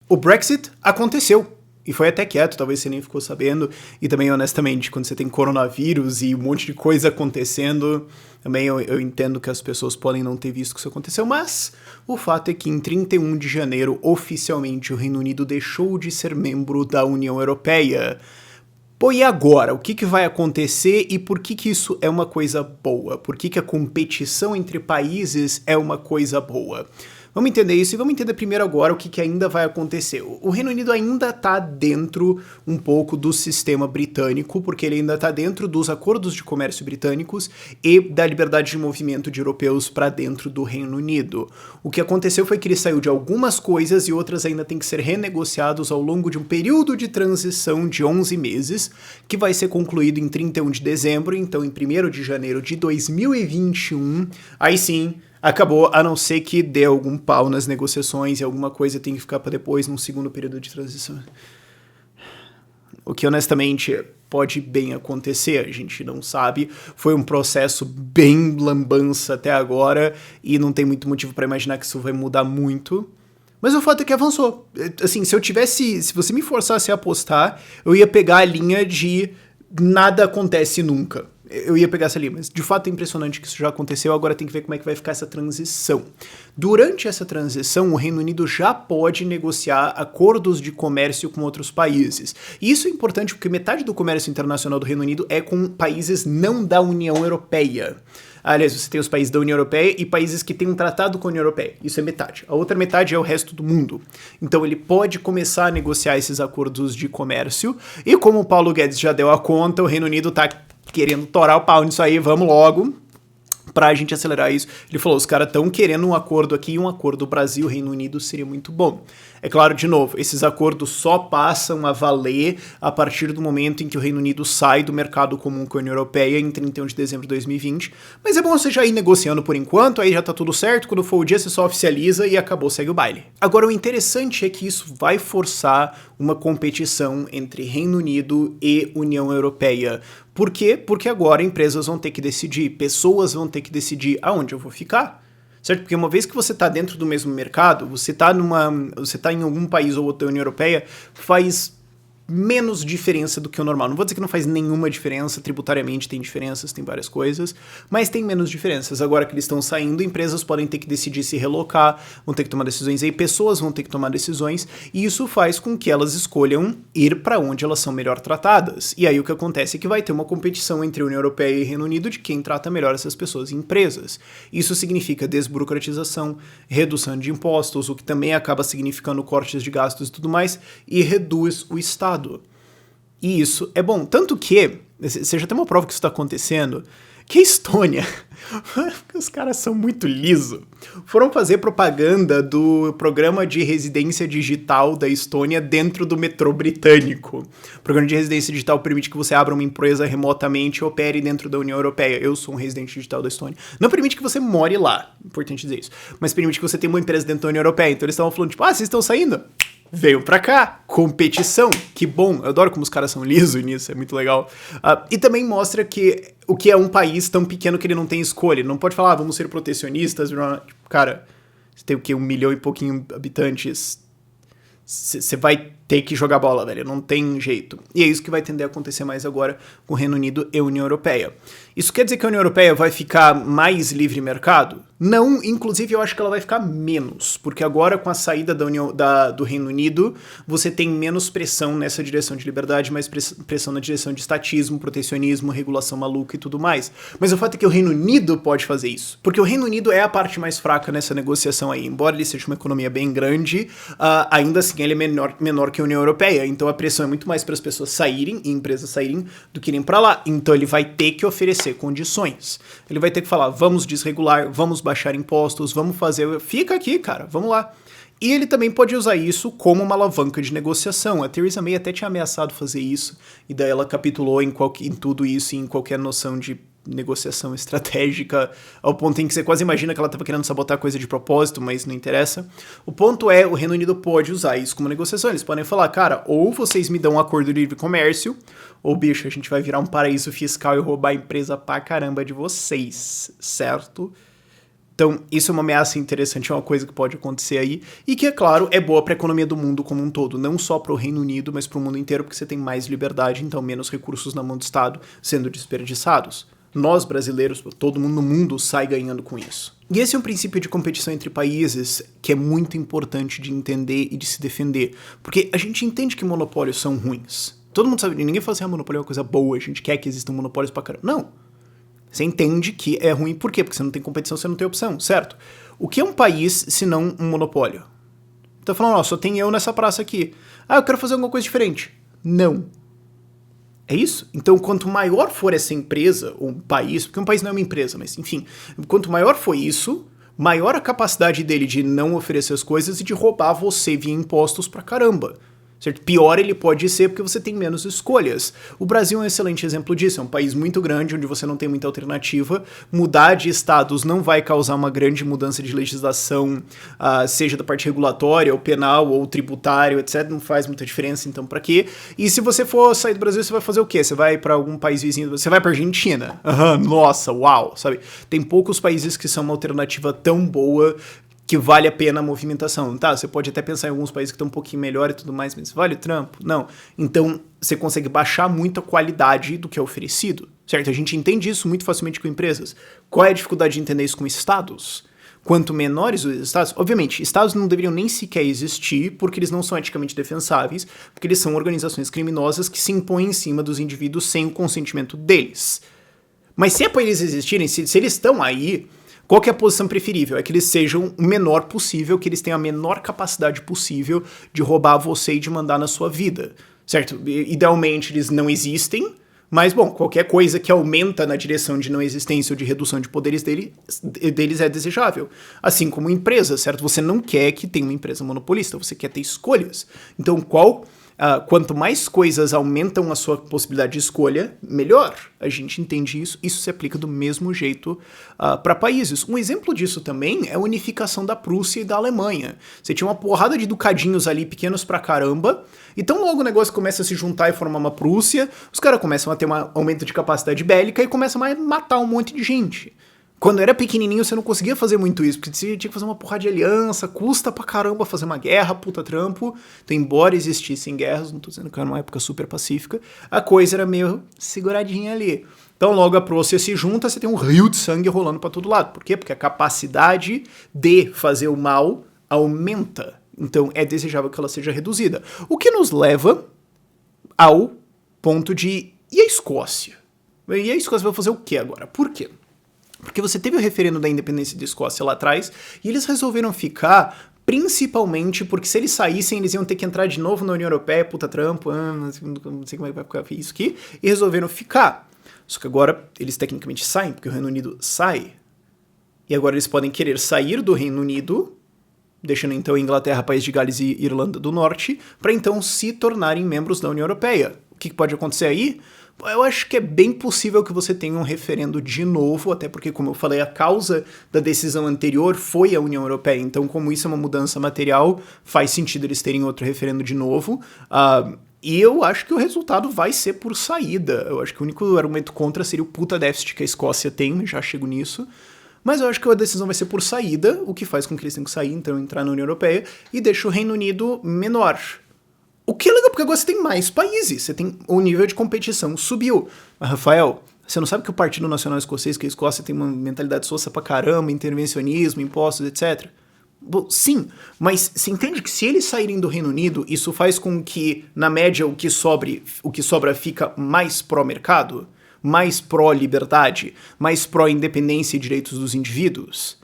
o Brexit aconteceu. E foi até quieto, talvez você nem ficou sabendo. E também, honestamente, quando você tem coronavírus e um monte de coisa acontecendo, também eu entendo que as pessoas podem não ter visto que isso aconteceu, mas o fato é que em 31 de janeiro, oficialmente, o Reino Unido deixou de ser membro da União Europeia. Pô, e agora? O que vai acontecer e por que isso é uma coisa boa? Por que a competição entre países é uma coisa boa? Vamos entender isso e vamos entender primeiro agora o que ainda vai acontecer. O Reino Unido ainda está dentro um pouco do sistema britânico, porque ele ainda está dentro dos acordos de comércio britânicos e da liberdade de movimento de europeus para dentro do Reino Unido. O que aconteceu foi que ele saiu de algumas coisas e outras ainda têm que ser renegociados ao longo de um período de transição de 11 meses, que vai ser concluído em 31 de dezembro, então em 1º de janeiro de 2021, aí sim acabou, a não ser que dê algum pau nas negociações e alguma coisa tem que ficar para depois, num segundo período de transição. O que, honestamente, pode bem acontecer, a gente não sabe. Foi um processo bem lambança até agora e não tem muito motivo para imaginar que isso vai mudar muito. Mas o fato é que avançou. Assim, se você me forçasse a apostar, eu ia pegar a linha de nada acontece nunca. Eu ia pegar essa linha, mas de fato é impressionante que isso já aconteceu, agora tem que ver como é que vai ficar essa transição. Durante essa transição, o Reino Unido já pode negociar acordos de comércio com outros países. E isso é importante porque metade do comércio internacional do Reino Unido é com países não da União Europeia. Aliás, você tem os países da União Europeia e países que têm um tratado com a União Europeia. Isso é metade. A outra metade é o resto do mundo. Então ele pode começar a negociar esses acordos de comércio. E como o Paulo Guedes já deu a conta, o Reino Unido tá querendo torar o pau nisso aí, vamos logo, pra gente acelerar isso. Ele falou, os caras estão querendo um acordo aqui, e um acordo Brasil-Reino Unido seria muito bom. É claro, de novo, esses acordos só passam a valer a partir do momento em que o Reino Unido sai do mercado comum com a União Europeia em 31 de dezembro de 2020, mas é bom você já ir negociando por enquanto, aí já tá tudo certo, quando for o dia você só oficializa e acabou, segue o baile. Agora, o interessante é que isso vai forçar uma competição entre Reino Unido e União Europeia. Por quê? Porque agora empresas vão ter que decidir, pessoas vão ter que decidir aonde eu vou ficar. Certo? Porque uma vez que você está dentro do mesmo mercado, você tá em algum país ou outro da União Europeia, faz menos diferença do que o normal. Não vou dizer que não faz nenhuma diferença, tributariamente tem diferenças, tem várias coisas, mas tem menos diferenças. Agora que eles estão saindo, empresas podem ter que decidir se relocar, vão ter que tomar decisões aí, pessoas vão ter que tomar decisões, e isso faz com que elas escolham ir para onde elas são melhor tratadas. E aí o que acontece é que vai ter uma competição entre a União Europeia e Reino Unido de quem trata melhor essas pessoas e empresas. Isso significa desburocratização, redução de impostos, o que também acaba significando cortes de gastos e tudo mais, e reduz o Estado. E isso é bom. Tanto que, você já tem uma prova que isso está acontecendo, que a Estônia, os caras são muito lisos, foram fazer propaganda do programa de residência digital da Estônia dentro do metrô britânico. O programa de residência digital permite que você abra uma empresa remotamente e opere dentro da União Europeia. Eu sou um residente digital da Estônia. Não permite que você more lá, importante dizer isso, mas permite que você tenha uma empresa dentro da União Europeia. Então eles estavam falando, tipo, vocês estão saindo? Veio pra cá, competição, que bom, eu adoro como os caras são lisos nisso, é muito legal. E também mostra que o que é um país tão pequeno que ele não tem escolha, ele não pode falar, vamos ser protecionistas, cara, você tem o quê, 1 milhão e pouquinho habitantes, você vai ter que jogar bola, velho, não tem jeito. E é isso que vai tender a acontecer mais agora com o Reino Unido e a União Europeia. Isso quer dizer que a União Europeia vai ficar mais livre mercado? Não, inclusive eu acho que ela vai ficar menos, porque agora com a saída do Reino Unido, você tem menos pressão nessa direção de liberdade, mais pressão na direção de estatismo, protecionismo, regulação maluca e tudo mais. Mas o fato é que o Reino Unido pode fazer isso, porque o Reino Unido é a parte mais fraca nessa negociação aí. Embora ele seja uma economia bem grande, ainda assim ele é menor que a União Europeia, então a pressão é muito mais para as pessoas saírem, e empresas saírem, do que irem para lá. Então ele vai ter que oferecer condições. Ele vai ter que falar, vamos desregular, vamos baixar impostos, vamos fazer... Fica aqui, cara, vamos lá. E ele também pode usar isso como uma alavanca de negociação. A Theresa May até tinha ameaçado fazer isso, e daí ela capitulou em tudo isso, em qualquer noção de negociação estratégica, ao ponto em que você quase imagina que ela estava querendo sabotar coisa de propósito, mas não interessa. O ponto é, o Reino Unido pode usar isso como negociação. Eles podem falar, cara, ou vocês me dão um acordo de livre comércio, ou, bicho, a gente vai virar um paraíso fiscal e roubar a empresa pra caramba de vocês, certo? Então, isso é uma ameaça interessante, é uma coisa que pode acontecer aí, e que, é claro, é boa para a economia do mundo como um todo, não só para o Reino Unido, mas para o mundo inteiro, porque você tem mais liberdade, então menos recursos na mão do Estado sendo desperdiçados. Nós, brasileiros, todo mundo no mundo sai ganhando com isso. E esse é um princípio de competição entre países que é muito importante de entender e de se defender, porque a gente entende que monopólios são ruins. Todo mundo sabe, ninguém fala assim, monopólio é uma coisa boa, a gente quer que existam monopólios pra caramba. Não. Você entende que é ruim, por quê? Porque você não tem competição, você não tem opção, certo? O que é um país se não um monopólio? Então falando, ó, só tem eu nessa praça aqui. Ah, eu quero fazer alguma coisa diferente. Não. É isso? Então, quanto maior for essa empresa, ou um país, porque um país não é uma empresa, mas enfim, quanto maior for isso, maior a capacidade dele de não oferecer as coisas e de roubar você via impostos pra caramba. Certo? Pior ele pode ser porque você tem menos escolhas. O Brasil é um excelente exemplo disso, é um país muito grande onde você não tem muita alternativa. Mudar de estados não vai causar uma grande mudança de legislação, seja da parte regulatória, ou penal, ou tributário, etc. Não faz muita diferença, então pra quê? E se você for sair do Brasil, você vai fazer o quê? Você vai pra algum país vizinho, você vai pra Argentina? Nossa, uau, sabe? Tem poucos países que são uma alternativa tão boa que vale a pena a movimentação. Tá, você pode até pensar em alguns países que estão um pouquinho melhor e tudo mais, mas vale o trampo? Não. Então, você consegue baixar muito a qualidade do que é oferecido, certo? A gente entende isso muito facilmente com empresas. Qual é a dificuldade de entender isso com estados? Quanto menores os estados, obviamente, estados não deveriam nem sequer existir porque eles não são eticamente defensáveis, porque eles são organizações criminosas que se impõem em cima dos indivíduos sem o consentimento deles. Mas se é para eles existirem, se eles estão aí, qual que é a posição preferível? É que eles sejam o menor possível, que eles tenham a menor capacidade possível de roubar você e de mandar na sua vida, certo? Idealmente eles não existem, mas, bom, qualquer coisa que aumenta na direção de não existência ou de redução de poderes deles é desejável. Assim como empresa, certo? Você não quer que tenha uma empresa monopolista, você quer ter escolhas. Então, quanto mais coisas aumentam a sua possibilidade de escolha, melhor. A gente entende isso, isso se aplica do mesmo jeito para países. Um exemplo disso também é a unificação da Prússia e da Alemanha. Você tinha uma porrada de ducadinhos ali, pequenos pra caramba, e tão logo o negócio começa a se juntar e formar uma Prússia, os caras começam a ter um aumento de capacidade bélica e começam a matar um monte de gente. Quando era pequenininho, você não conseguia fazer muito isso, porque você tinha que fazer uma porrada de aliança, custa pra caramba fazer uma guerra, puta trampo. Então, embora existissem guerras, não tô dizendo que era uma época super pacífica, a coisa era meio seguradinha ali. Então, logo a Prússia se junta, você tem um rio de sangue rolando pra todo lado. Por quê? Porque a capacidade de fazer o mal aumenta. Então, é desejável que ela seja reduzida. O que nos leva ao ponto de... E a Escócia? E a Escócia vai fazer o quê agora? Por quê? Porque você teve o referendo da independência da Escócia lá atrás, e eles resolveram ficar principalmente porque se eles saíssem, eles iam ter que entrar de novo na União Europeia, puta trampo, não sei como é que vai ficar isso aqui, e resolveram ficar. Só que agora eles tecnicamente saem, porque o Reino Unido sai, e agora eles podem querer sair do Reino Unido, deixando então a Inglaterra, País de Gales e Irlanda do Norte, para então se tornarem membros da União Europeia. O que pode acontecer aí? Eu acho que é bem possível que você tenha um referendo de novo, até porque, como eu falei, a causa da decisão anterior foi a União Europeia. Então, como isso é uma mudança material, faz sentido eles terem outro referendo de novo. E eu acho que o resultado vai ser por saída. Eu acho que o único argumento contra seria o puta déficit que a Escócia tem, já chego nisso. Mas eu acho que a decisão vai ser por saída, o que faz com que eles tenham que sair, então entrar na União Europeia, e deixa o Reino Unido menor. O que é legal, porque agora você tem mais países, você tem o nível de competição subiu. Mas, Rafael, você não sabe que o Partido Nacional Escocês, que a Escócia tem uma mentalidade soça pra caramba, intervencionismo, impostos, etc. Bom, sim, mas você entende que se eles saírem do Reino Unido, isso faz com que, na média, o que sobra fica mais pró-mercado? Mais pró-liberdade? Mais pró-independência e direitos dos indivíduos?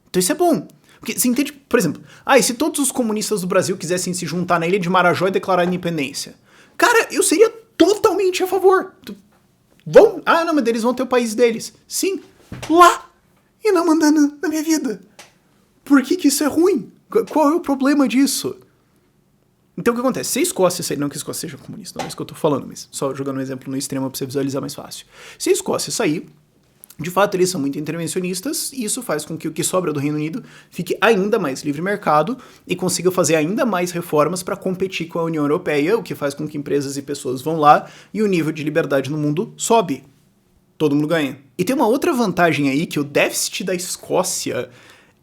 Então isso é bom. Porque você entende, por exemplo, e se todos os comunistas do Brasil quisessem se juntar na ilha de Marajó e declarar a independência? Cara, eu seria totalmente a favor. Vão? Não, mas eles vão ter o país deles. Sim, lá. E não mandando na minha vida. Por que isso é ruim? Qual é o problema disso? Então o que acontece? Se a Escócia sair, não que a Escócia seja comunista, não é isso que eu tô falando, mas só jogando um exemplo no extremo pra você visualizar mais fácil. Se a Escócia sair, de fato, eles são muito intervencionistas e isso faz com que o que sobra do Reino Unido fique ainda mais livre mercado e consiga fazer ainda mais reformas para competir com a União Europeia, o que faz com que empresas e pessoas vão lá e o nível de liberdade no mundo sobe. todo mundo ganha. E tem uma outra vantagem aí, que o déficit da Escócia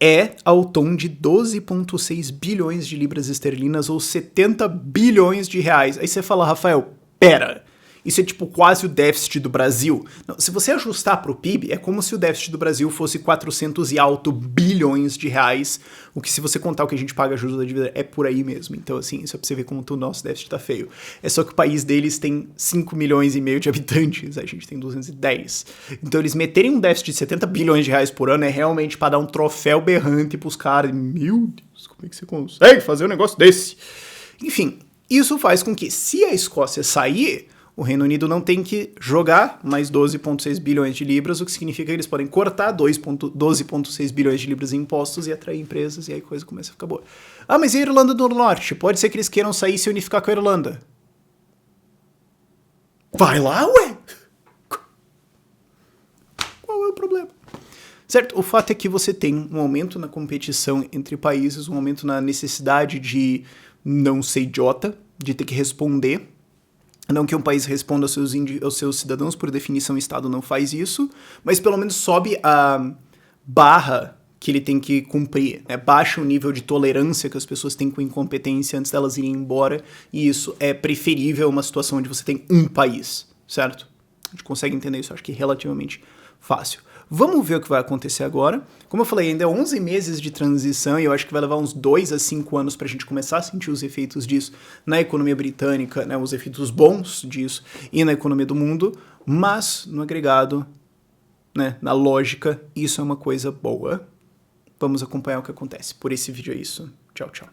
é ao tom de 12,6 bilhões de libras esterlinas ou 70 bilhões de reais. Aí você fala, Rafael, pera, isso é tipo quase o déficit do Brasil. Não, se você ajustar para o PIB, é como se o déficit do Brasil fosse 400 e alto bilhões de reais, o que se você contar o que a gente paga juros da dívida é por aí mesmo. Então assim, só pra você ver como o nosso déficit tá feio. É só que o país deles tem 5 milhões e meio de habitantes, a gente tem 210. Então eles meterem um déficit de 70 bilhões de reais por ano é realmente para dar um troféu berrante pros caras. Meu Deus, como é que você consegue fazer um negócio desse? Enfim, isso faz com que, se a Escócia sair, o Reino Unido não tem que jogar mais 12,6 bilhões de libras, o que significa que eles podem cortar 12,6 bilhões de libras em impostos e atrair empresas, e aí a coisa começa a ficar boa. Ah, mas e a Irlanda do Norte? Pode ser que eles queiram sair e se unificar com a Irlanda. Vai lá, ué! Qual é o problema? Certo? O fato é que você tem um aumento na competição entre países, um aumento na necessidade de não ser idiota, de ter que responder. Não que um país responda aos seus cidadãos, por definição o Estado não faz isso, mas pelo menos sobe a barra que ele tem que cumprir, né? Baixa o nível de tolerância que as pessoas têm com incompetência antes delas irem embora, e isso é preferível a uma situação onde você tem um país, certo? A gente consegue entender isso, acho que relativamente fácil. Vamos ver o que vai acontecer agora. Como eu falei, ainda é 11 meses de transição e eu acho que vai levar uns 2 a 5 anos para a gente começar a sentir os efeitos disso na economia britânica, né, os efeitos bons disso e na economia do mundo, mas no agregado, né, na lógica, isso é uma coisa boa. Vamos acompanhar o que acontece. Por esse vídeo é isso. Tchau, tchau.